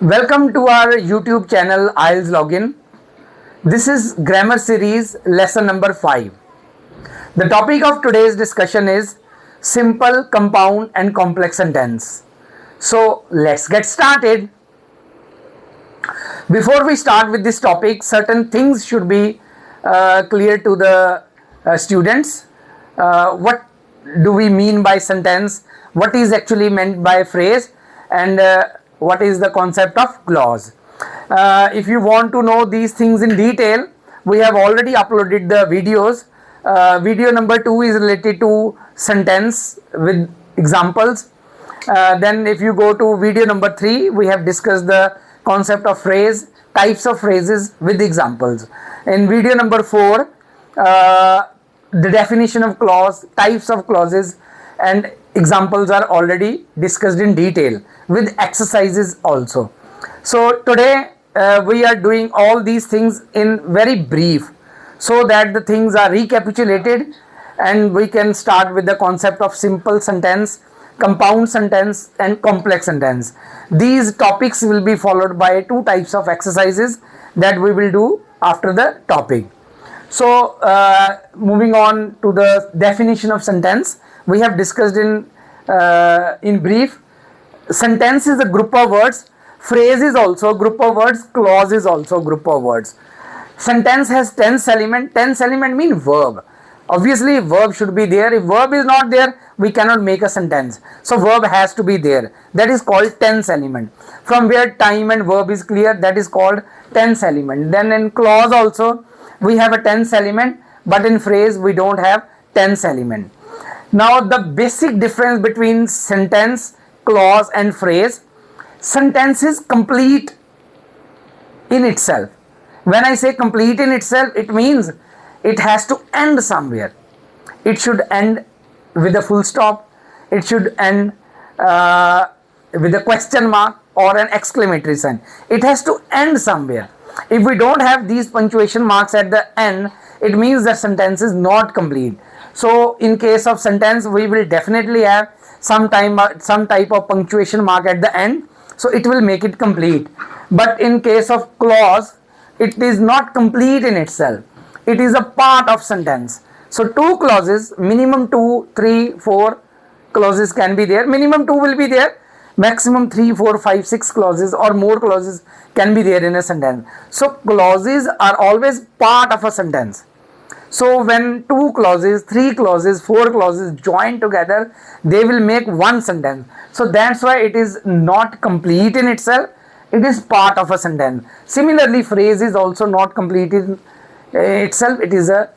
Welcome to our YouTube channel IELTS Login. This is Grammar Series lesson number 5. The topic of today's discussion is simple, compound and complex sentence. So let's get started. Before we start with this topic, certain things should be clear to the students. What do we mean by sentence? What is actually meant by phrase? And what is the concept of clause? If you want to know these things in detail, we have already uploaded the videos. Video number 2 is related to sentence with examples. Then if you go to video number 3, we have discussed the concept of phrase, types of phrases with examples. In video number 4, the definition of clause, types of clauses and examples are already discussed in detail with exercises also. So today we are doing all these things in very brief so that the things are recapitulated and we can start with the concept of simple sentence, compound sentence and complex sentence. These topics will be followed by 2 types of exercises that we will do after the topic. So moving on to the definition of sentence, we have discussed in brief. Sentence is a group of words, phrase is also a group of words, clause is also a group of words. Sentence has tense element. Tense element means verb. Obviously verb should be there. If verb is not there, we cannot make a sentence. So verb has to be there. That is called tense element. From where time and verb is clear, that is called tense element. Then in clause also we have a tense element, but in phrase we don't have tense element. Now the basic difference between sentence, clause and phrase: sentence is complete in itself. When I say complete in itself, it means it has to end somewhere. It should end with a full stop. It should end with a question mark or an exclamatory sign. It has to end somewhere. If we don't have these punctuation marks at the end, it means the sentence is not complete. So in case of sentence, we will definitely have some type of punctuation mark at the end, so it will make it complete. But in case of clause, it is not complete in itself. It is a part of sentence. So 2 clauses, minimum 2, 3, 4 clauses can be there. Minimum 2 will be there. Maximum 3, 4, 5, 6 clauses or more clauses can be there in a sentence. So clauses are always part of a sentence. So when 2 clauses, 3 clauses, 4 clauses join together, they will make one sentence. So that's why it is not complete in itself. It is part of a sentence. Similarly, phrase is also not complete in itself. It is a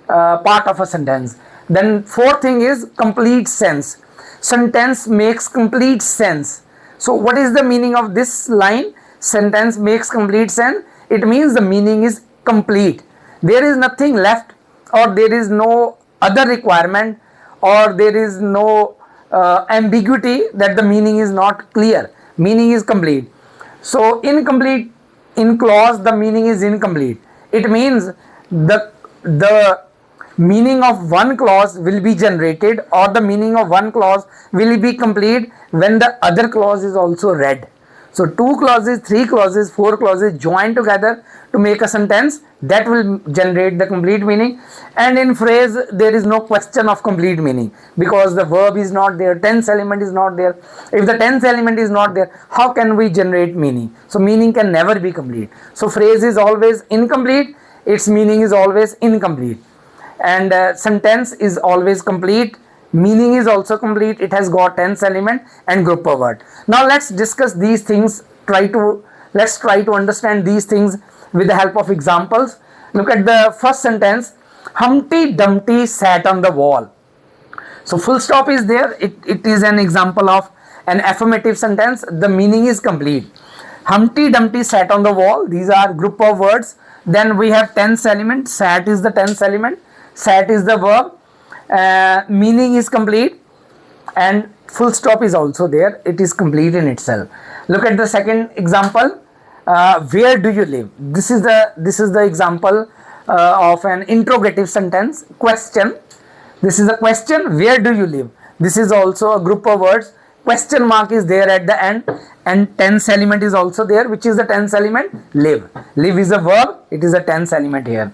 part of a sentence. Then 4th thing is complete sense. Sentence makes complete sense. So what is the meaning of this line? Sentence makes complete sense. It means the meaning is complete. There is nothing left, or there is no other requirement, or there is no ambiguity that the meaning is not clear. Meaning is complete. So incomplete in clause, the meaning is incomplete. It means the meaning of one clause will be generated, or the meaning of one clause will be complete when the other clause is also read. So 2 clauses, 3 clauses, 4 clauses join together to make a sentence, that will generate the complete meaning. And in phrase, there is no question of complete meaning because the verb is not there, tense element is not there. If the tense element is not there, how can we generate meaning? So meaning can never be complete. So phrase is always incomplete, its meaning is always incomplete. And sentence is always complete, meaning is also complete. It has got tense element and group of word. Now let's discuss these things. Let's try to understand these things with the help of examples. Look at the first sentence: Humpty Dumpty sat on the wall. So full stop is there. It is an example of an affirmative sentence. The meaning is complete. Humpty Dumpty sat on the wall. These are group of words. Then we have tense element. Sat is the tense element. Sat is the verb. Meaning is complete, and full stop is also there. It is complete in itself. Look at the second example. Where do you live? This is the example of an interrogative sentence, question. This is a question. Where do you live? This is also a group of words. Question mark is there at the end, and tense element is also there. Which is the tense element? Live. Live is a verb, it is a tense element here.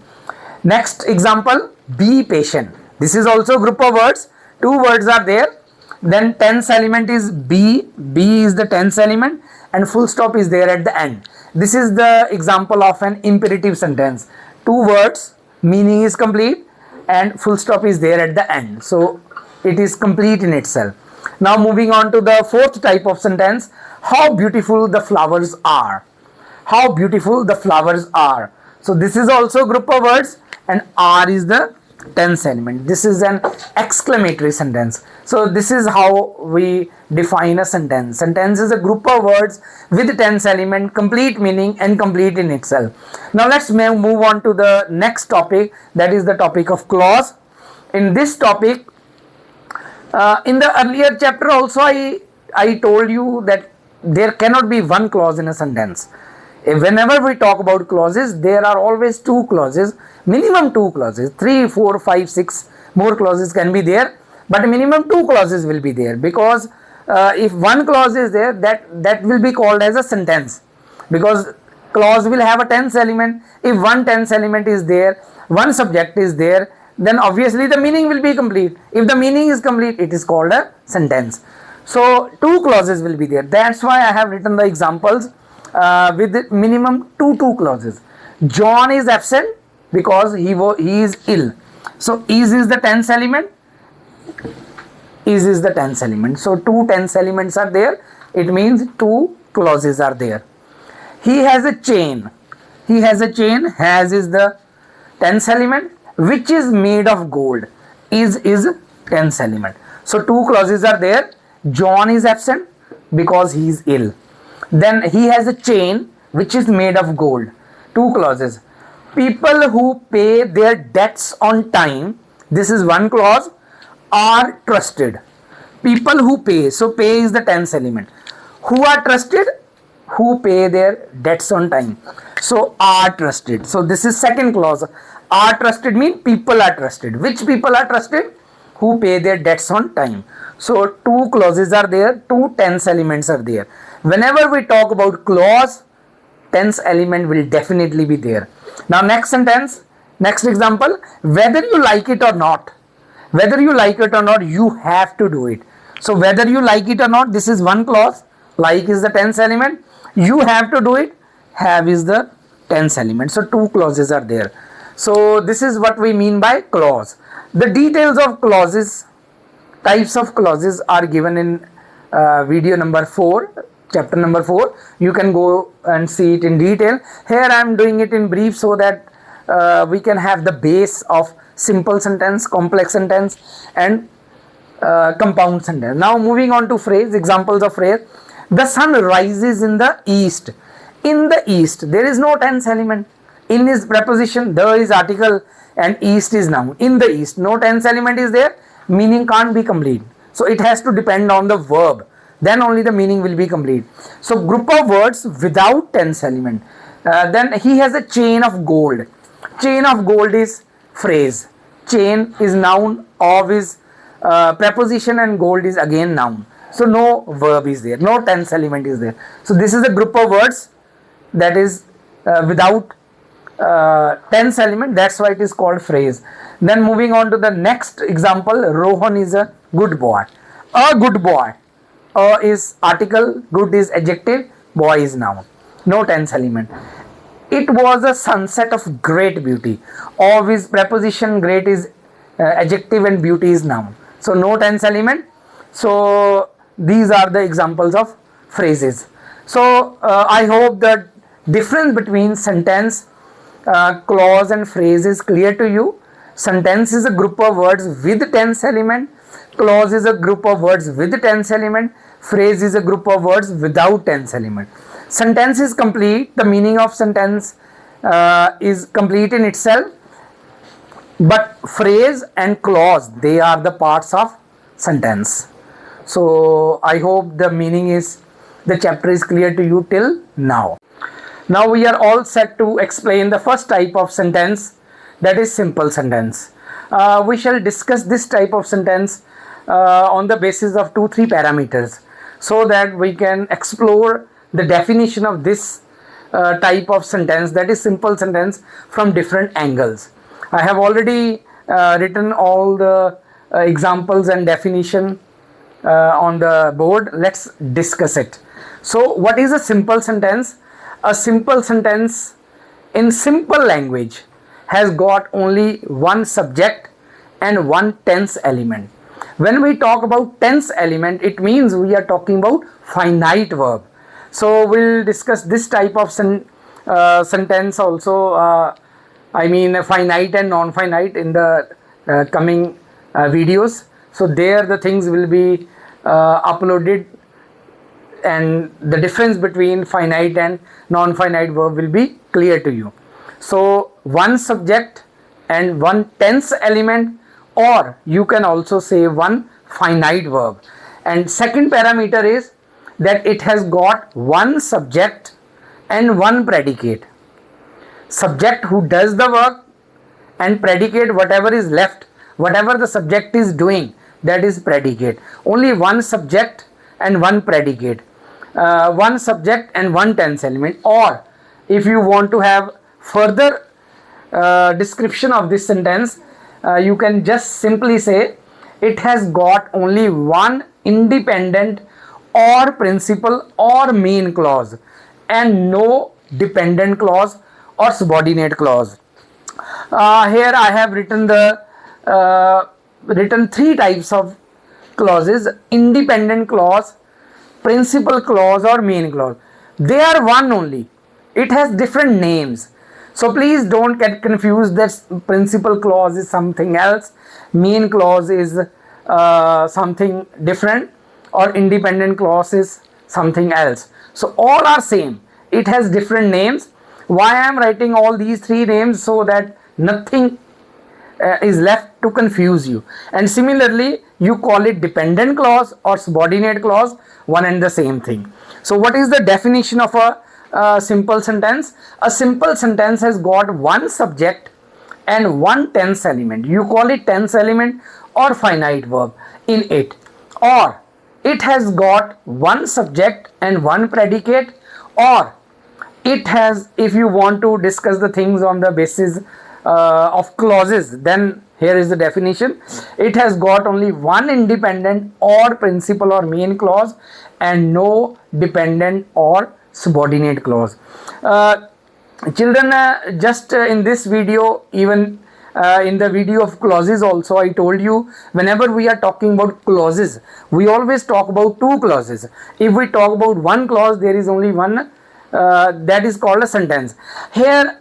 Next example, be patient. This is also group of words. Two words are there. Then tense element is be. Be is the tense element and full stop is there at the end. This is the example of an imperative sentence. Two words, meaning is complete and full stop is there at the end. So it is complete in itself. Now moving on to the fourth type of sentence. How beautiful the flowers are. How beautiful the flowers are. So this is also group of words and are is the tense element. This is an exclamatory sentence. So this is how we define a sentence. Sentence is a group of words with tense element, complete meaning and complete in itself. Now let's move on to the next topic, that is the topic of clause. In this topic, in the earlier chapter also I told you that there cannot be one clause in a sentence. Whenever we talk about clauses, there are always two clauses, minimum two clauses, 3, 4, 5, 6 more clauses can be there, but minimum two clauses will be there, because if one clause is there, that will be called as a sentence, because clause will have a tense element. If one tense element is there, one subject is there, then obviously the meaning will be complete. If the meaning is complete, it is called a sentence. So two clauses will be there. That's why I have written the examples with minimum two clauses. John is absent because he is ill. So is the tense element. Is the tense element. So two tense elements are there. It means two clauses are there. He has a chain. He has a chain. Has is the tense element, which is made of gold. Is tense element. So two clauses are there. John is absent because he is ill. Then he has a chain which is made of gold. Two clauses. People who pay their debts on time, this is one clause, are trusted. People who pay, so pay is the tense element. Who are trusted? Who pay their debts on time. So are trusted. So this is second clause. Are trusted means people are trusted. Which people are trusted? Who pay their debts on time. So two clauses are there, two tense elements are there. Whenever we talk about clause, tense element will definitely be there. Now next sentence, next example, whether you like it or not. Whether you like it or not, you have to do it. So whether you like it or not, this is one clause. Like is the tense element. You have to do it. Have is the tense element. So two clauses are there. So this is what we mean by clause. The details of clauses, types of clauses are given in video number 4, chapter number 4. You can go and see it in detail. Here I am doing it in brief so that we can have the base of simple sentence, complex sentence and compound sentence. Now moving on to phrase, examples of phrase. The sun rises in the east. In the east, there is no tense element. In is preposition, the is article and east is noun. In the east, no tense element is there, meaning can't be complete. So it has to depend on the verb, then only the meaning will be complete. So group of words without tense element. Then he has a chain of gold. Chain of gold is phrase. Chain is noun, of is preposition and gold is again noun. So no verb is there, no tense element is there. So this is a group of words that is without tense element, that's why it is called phrase. Then moving on to the next example, Rohan is a good boy. A good boy. A is article, good is adjective, boy is noun. No tense element. It was a sunset of great beauty. Of is preposition, great is adjective and beauty is noun. So no tense element. So these are the examples of phrases. So I hope the difference between sentence, clause and phrase is clear to you. Sentence is a group of words with tense element. Clause is a group of words with tense element. Phrase is a group of words without tense element. Sentence is complete. The meaning of sentence is complete in itself. But phrase and clause, they are the parts of sentence. So I hope the chapter is clear to you till now. Now we are all set to explain the first type of sentence, that is simple sentence. We shall discuss this type of sentence on the basis of 2-3 parameters. so that we can explore the definition of this type of sentence, that is simple sentence, from different angles. I have already written all the examples and definition on the board. Let's discuss it. So what is a simple sentence? A simple sentence in simple language has got only one subject and one tense element. When we talk about tense element, it means we are talking about finite verb. So we'll discuss this type of sentence also, I mean finite and non-finite, in the coming videos. So there the things will be uploaded, and the difference between finite and non-finite verb will be clear to you. So one subject and one tense element, or you can also say one finite verb. And second parameter is that it has got one subject and one predicate. Subject who does the work, and predicate whatever is left, whatever the subject is doing, that is predicate. Only one subject and one predicate, one subject and one tense element. Or if you want to have further description of this sentence, you can just simply say it has got only one independent or principal or main clause, and no dependent clause or subordinate clause. Here I have written three types of clauses: independent clause, principal clause, or main clause. They are one only. It has different names. So please don't get confused that principal clause is something else, main clause is something different, or independent clause is something else. So all are same. It has different names. Why I am writing all these three names? So that nothing is left to confuse you. And similarly, you call it dependent clause or subordinate clause, one and the same thing. So what is the definition of a simple sentence? A simple sentence has got one subject and one tense element. You call it tense element or finite verb in it. Or it has got one subject and one predicate, or it has, if you want to discuss the things on the basis of clauses, then here is the definition. It has got only one independent or principal or main clause and no dependent or subordinate clause. Children, just in this video, even in the video of clauses also, I told you, whenever we are talking about clauses, we always talk about two clauses. If we talk about one clause, there is only one, that is called a sentence. Here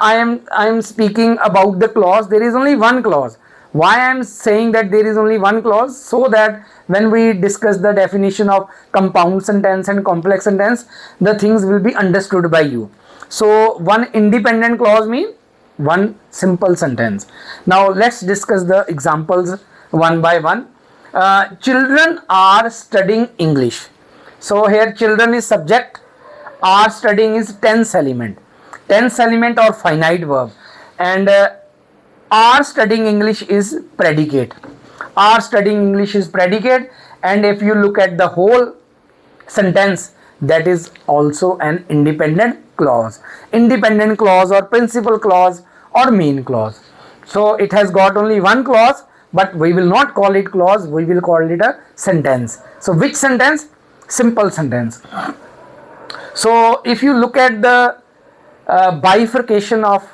I am speaking about the clause. There is only one clause. Why I am saying that there is only one clause? So that when we discuss the definition of compound sentence and complex sentence, the things will be understood by you. So one independent clause means one simple sentence. Now let's discuss the examples one by one. Children are studying English. So here children is subject, are studying is tense element or finite verb, and are studying English is predicate. Are studying English is predicate, and if you look at the whole sentence, that is also an independent clause or principal clause or main clause. So it has got only one clause, but we will not call it clause, we will call it a sentence. So which sentence? Simple sentence. So if you look at the bifurcation of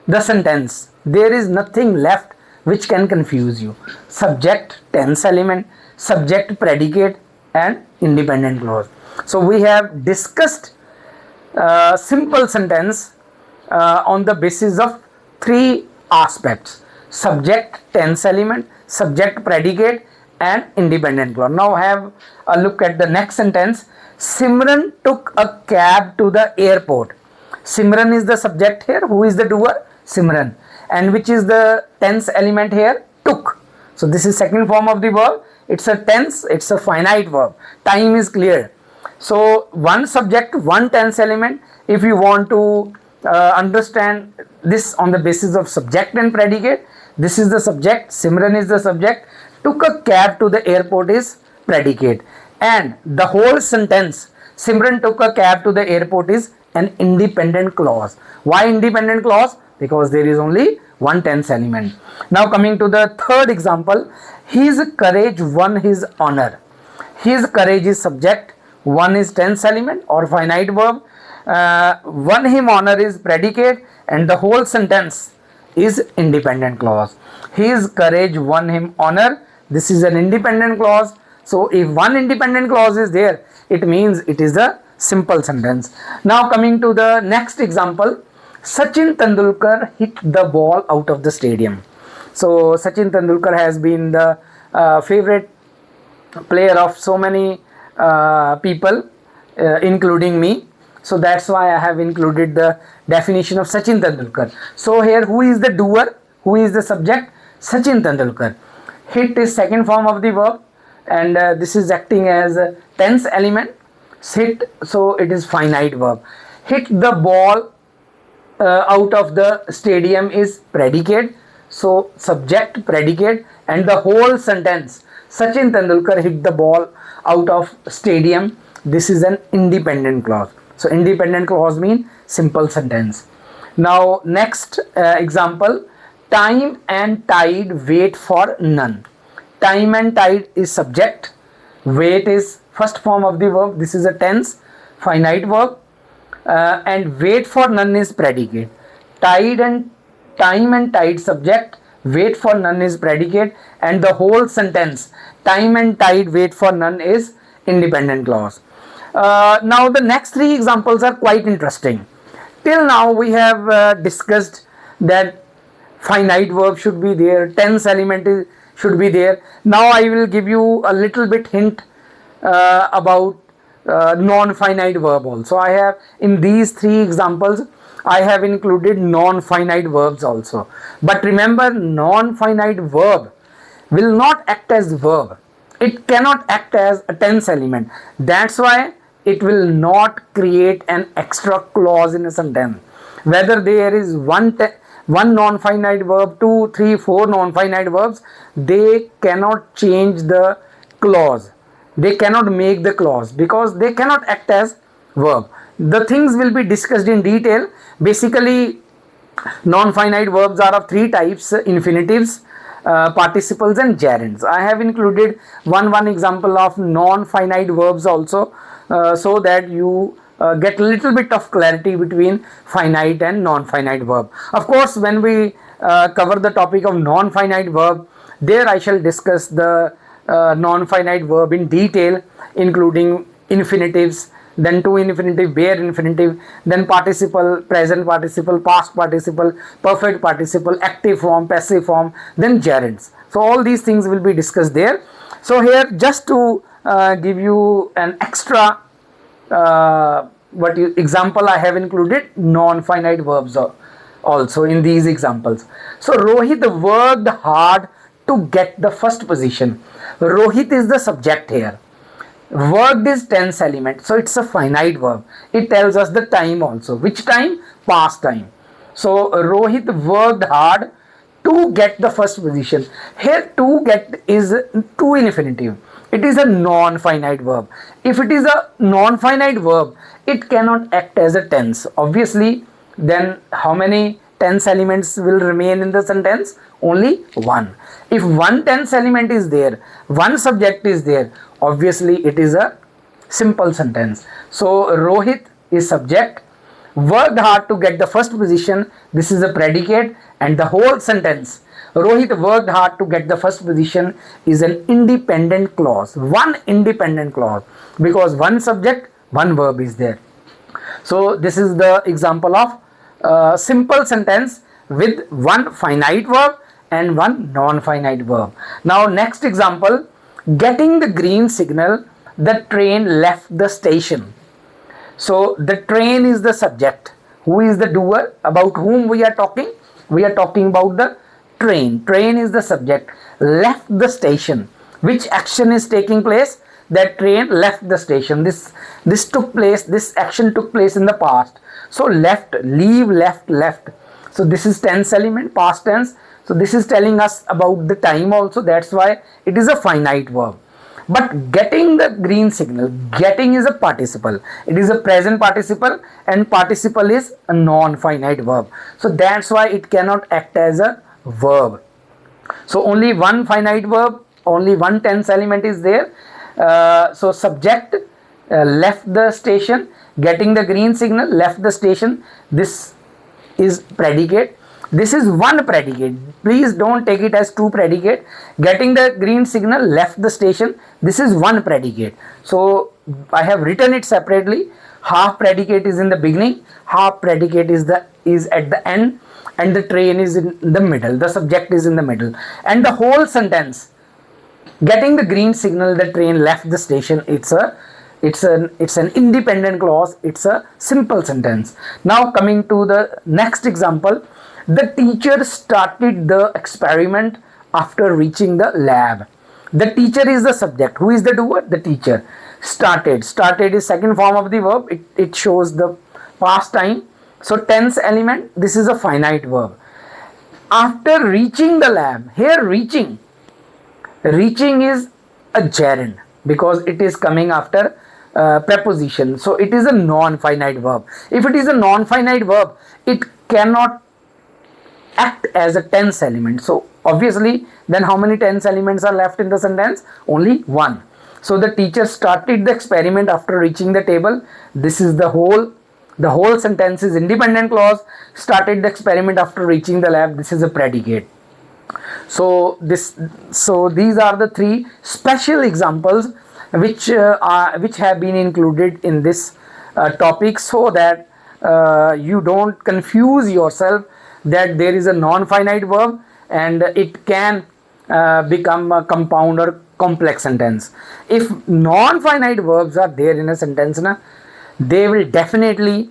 the sentence, there is nothing left which can confuse you. Subject, tense element, subject, predicate, and independent clause. So we have discussed simple sentence on the basis of three aspects: subject, tense element, subject, predicate, and independent clause. Now have a look at the next sentence. Simran took a cab to the airport. Simran is the subject here. Who is the doer? Simran. And which is the tense element here? Took. So this is second form of the verb. It's a tense, it's a finite verb. Time is clear. So one subject, one tense element. If you want to understand this on the basis of subject and predicate, this is the subject, Simran is the subject, took a cab to the airport is predicate. and the whole sentence, Simran took a cab to the airport, is an independent clause. Why independent clause? Because there is only one tense element. Now coming to the third example, his courage won his honor. His courage is subject, won is tense element or finite verb, won him honor is predicate, and the whole sentence is independent clause. His courage won him honor, this is an independent clause. So if one independent clause is there, it means it is a simple sentence. Now coming to the next example, Sachin Tendulkar hit the ball out of the stadium. So Sachin Tendulkar has been the favorite player of so many people, including me. So that's why I have included the definition of Sachin Tendulkar. So here, who is the doer? Who is the subject? Sachin Tendulkar. Hit is second form of the verb, and this is acting as a tense element. Hit, so it is finite verb. Hit the ball out of the stadium is predicate. So subject, predicate, and the whole sentence, Sachin Tendulkar hit the ball out of stadium, this is an independent clause. So independent clause means simple sentence. Now next example, time and tide wait for none. Time and tide is subject, wait is first form of the verb, this is a tense finite verb, and wait for none is predicate. Tide and time and tide subject, wait for none is predicate, and the whole sentence, time and tide wait for none, is independent clause. Now the next three examples are quite interesting. Till now we have discussed that finite verb should be there, tense element should be there. Now I will give you a little bit hint about non-finite verb also. I have, in these three examples, I have included non-finite verbs also. But remember, non-finite verb will not act as verb. It cannot act as a tense element. That's why it will not create an extra clause in a sentence. Whether there is one non-finite verb, 2, 3, 4 non-finite verbs, they cannot change the clause. They cannot make the clause because they cannot act as verb. The things will be discussed in detail. Basically, non-finite verbs are of three types: infinitives, participles, and gerunds. I have included one example of non-finite verbs also, so that you get a little bit of clarity between finite and non-finite verb. Of course, when we cover the topic of non-finite verb, there I shall discuss the non-finite verb in detail, including infinitives, then to infinitive, bare infinitive, then participle, present participle, past participle, perfect participle, active form, passive form, then gerunds. So all these things will be discussed there. So here, just to give you an extra example, I have included non-finite verbs also in these examples. So Rohit worked hard to get the first position. Rohit is the subject here. Worked is tense element, so it's a finite verb. It tells us the time also. Which time? Past time. So Rohit worked hard to get the first position. Here to get is to infinitive. It is a non-finite verb. If it is a non-finite verb, it cannot act as a tense. Obviously, then how many tense elements will remain in the sentence? Only one. If one tense element is there, one subject is there, obviously it is a simple sentence. So Rohit is subject, worked hard to get the first position, this is a predicate, and the whole sentence, Rohit worked hard to get the first position, is an independent clause. One independent clause, because one subject, one verb is there. So this is the example of simple sentence with one finite verb and one non-finite verb. Now next example, getting the green signal, the train left the station. So the train is the subject. Who is the doer? About whom we are talking? We are talking about the train. Train is the subject. Left the station. Which action is taking place? That train left the station. This took place, this action took place in the past. So left, leave, left, left. So this is tense element, past tense. So this is telling us about the time also. That's why it is a finite verb. But getting the green signal, getting is a participle. It is a present participle, and participle is a non-finite verb. So that's why it cannot act as a verb. So only one finite verb, only one tense element is there. So subject left the station, getting the green signal, left the station. This is predicate. This is one predicate. Please don't take it as two predicate. Getting the green signal, left the station. This is one predicate. So I have written it separately. Half predicate is in the beginning, half predicate is at the end, and the train is in the middle. The subject is in the middle, and the whole sentence, getting the green signal, the train left the station. It's an independent clause. It's a simple sentence. Now coming to the next example, the teacher started the experiment after reaching the lab. The teacher is the subject. Who is the doer? The teacher. Started is second form of the verb. It shows the past time. So tense element, this is a finite verb. After reaching the lab, here reaching is a gerund because it is coming after preposition. So it is a non-finite verb. If it is a non-finite verb, it cannot act as a tense element. So obviously, then how many tense elements are left in the sentence? Only one. So the teacher started the experiment after reaching the table. This is the whole sentence is independent clause. Started the experiment after reaching the lab. This is a predicate. So these are the three special examples which have been included in this topic, so that you don't confuse yourself that there is a non-finite verb and it can become a compound or complex sentence. If non-finite verbs are there in a sentence, they will definitely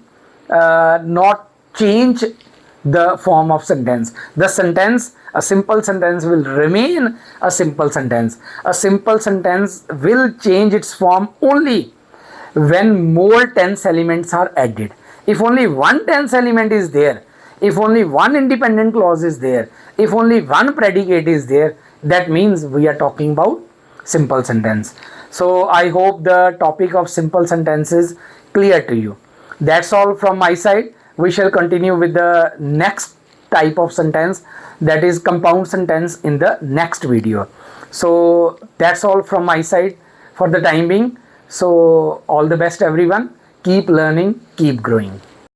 not change the form of sentence. The sentence, a simple sentence, will remain a simple sentence. A simple sentence will change its form only when more tense elements are added. If only one tense element is there, if only one independent clause is there, if only one predicate is there, that means we are talking about simple sentence. So I hope the topic of simple sentence is clear to you. That's all from my side. We shall continue with the next type of sentence, that is compound sentence, in the next video. So that's all from my side for the time being. So all the best everyone. Keep learning, keep growing.